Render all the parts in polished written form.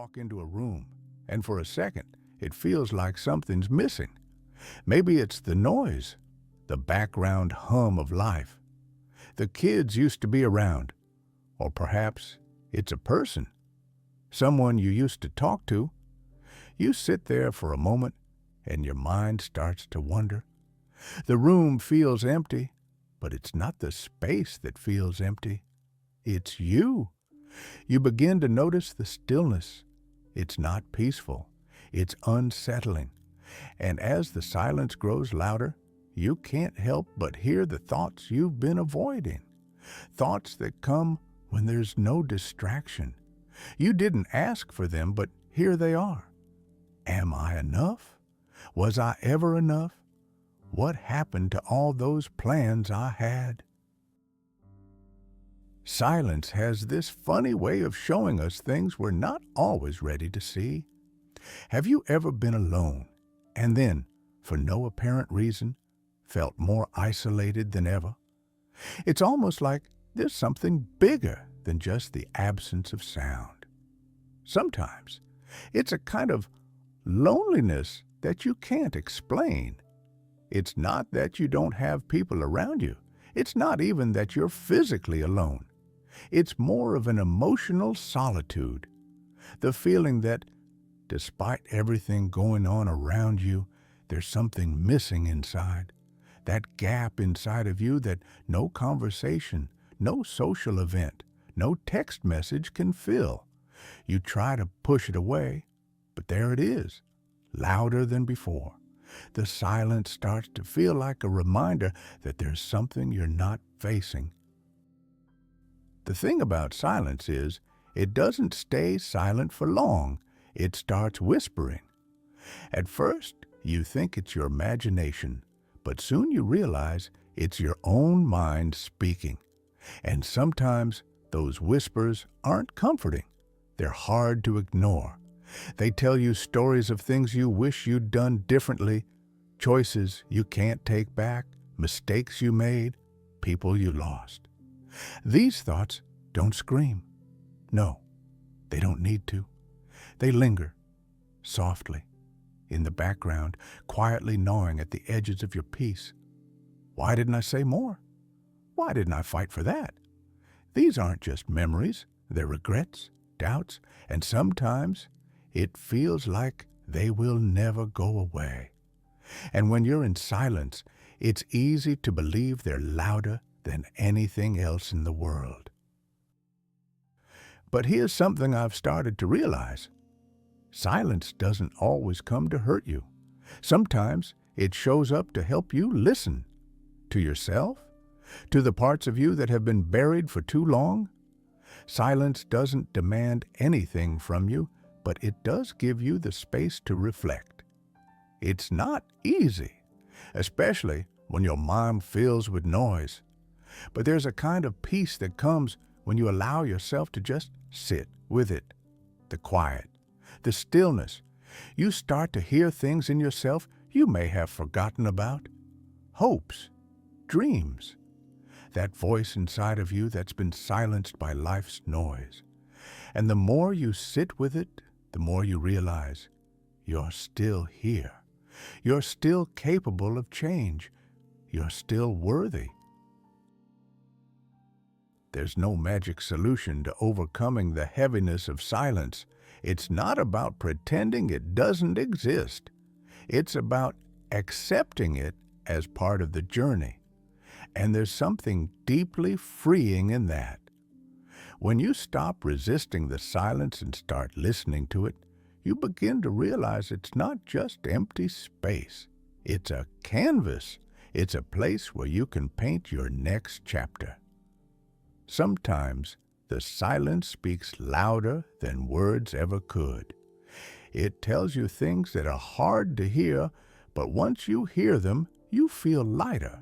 walk into a room, and for a second, it feels like something's missing. Maybe it's the noise, the background hum of life. The kids used to be around, or perhaps it's a person, someone you used to talk to. You sit there for a moment, and your mind starts to wander. The room feels empty, but it's not the space that feels empty. It's you. You begin to notice the stillness. It's not peaceful. It's unsettling. And as the silence grows louder, you can't help but hear the thoughts you've been avoiding. Thoughts that come when there's no distraction. You didn't ask for them, but here they are. Am I enough? Was I ever enough? What happened to all those plans I had? Silence has this funny way of showing us things we're not always ready to see. Have you ever been alone and then, for no apparent reason, felt more isolated than ever? It's almost like there's something bigger than just the absence of sound. Sometimes it's a kind of loneliness that you can't explain. It's not that you don't have people around you. It's not even that you're physically alone. It's more of an emotional solitude. The feeling that, despite everything going on around you, there's something missing inside. That gap inside of you that no conversation, no social event, no text message can fill. You try to push it away, but there it is, louder than before. The silence starts to feel like a reminder that there's something you're not facing. The thing about silence is, it doesn't stay silent for long. It starts whispering. At first, you think it's your imagination, but soon you realize it's your own mind speaking. And sometimes those whispers aren't comforting. They're hard to ignore. They tell you stories of things you wish you'd done differently, choices you can't take back, mistakes you made, people you lost. These thoughts don't scream. No, they don't need to. They linger, softly, in the background, quietly gnawing at the edges of your peace. Why didn't I say more? Why didn't I fight for that? These aren't just memories. They're regrets, doubts, and sometimes it feels like they will never go away. And when you're in silence, it's easy to believe they're louder than anything else in the world. But here's something I've started to realize. Silence doesn't always come to hurt you. Sometimes it shows up to help you listen to yourself, to the parts of you that have been buried for too long. Silence doesn't demand anything from you, but it does give you the space to reflect. It's not easy, especially when your mind fills with noise. But there's a kind of peace that comes when you allow yourself to just sit with it, the quiet, the stillness. You start to hear things in yourself you may have forgotten about. Hopes, dreams, that voice inside of you that's been silenced by life's noise. And the more you sit with it, the more you realize you're still here. You're still capable of change. You're still worthy. There's no magic solution to overcoming the heaviness of silence. It's not about pretending it doesn't exist. It's about accepting it as part of the journey. And there's something deeply freeing in that. When you stop resisting the silence and start listening to it, you begin to realize it's not just empty space. It's a canvas. It's a place where you can paint your next chapter. Sometimes the silence speaks louder than words ever could. It tells you things that are hard to hear, but once you hear them, you feel lighter.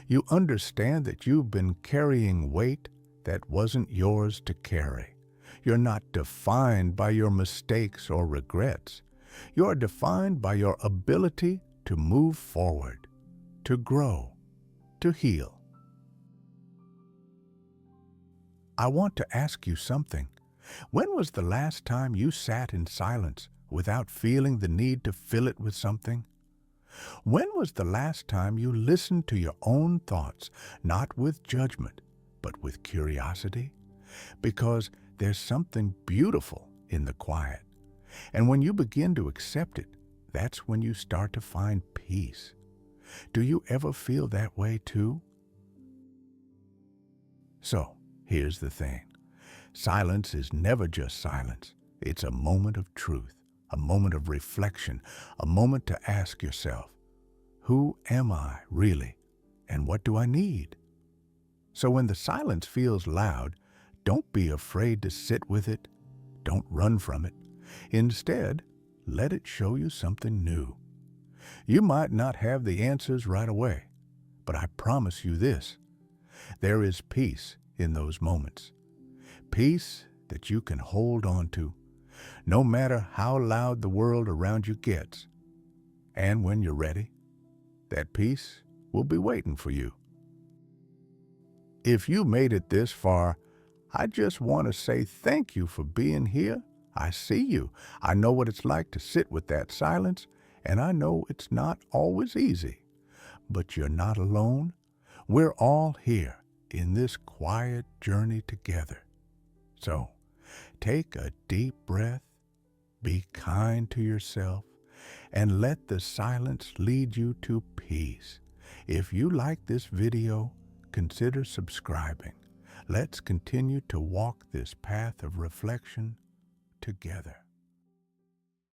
You understand that you've been carrying weight that wasn't yours to carry. You're not defined by your mistakes or regrets. You're defined by your ability to move forward, to grow, to heal. I want to ask you something. When was the last time you sat in silence without feeling the need to fill it with something? When was the last time you listened to your own thoughts, not with judgment, but with curiosity? Because there's something beautiful in the quiet. And when you begin to accept it, that's when you start to find peace. Do you ever feel that way too? So, here's the thing. Silence is never just silence. It's a moment of truth, a moment of reflection, a moment to ask yourself, who am I really, and what do I need? So when the silence feels loud, don't be afraid to sit with it. Don't run from it. Instead, let it show you something new. You might not have the answers right away, but I promise you this, there is peace in those moments. Peace that you can hold on to, no matter how loud the world around you gets. And when you're ready, that peace will be waiting for you. If you made it this far, I just want to say thank you for being here. I see you. I know what it's like to sit with that silence, and I know it's not always easy. But you're not alone. We're all here in this quiet journey together. So, take a deep breath, be kind to yourself, and let the silence lead you to peace. If you like this video, consider subscribing. Let's continue to walk this path of reflection together.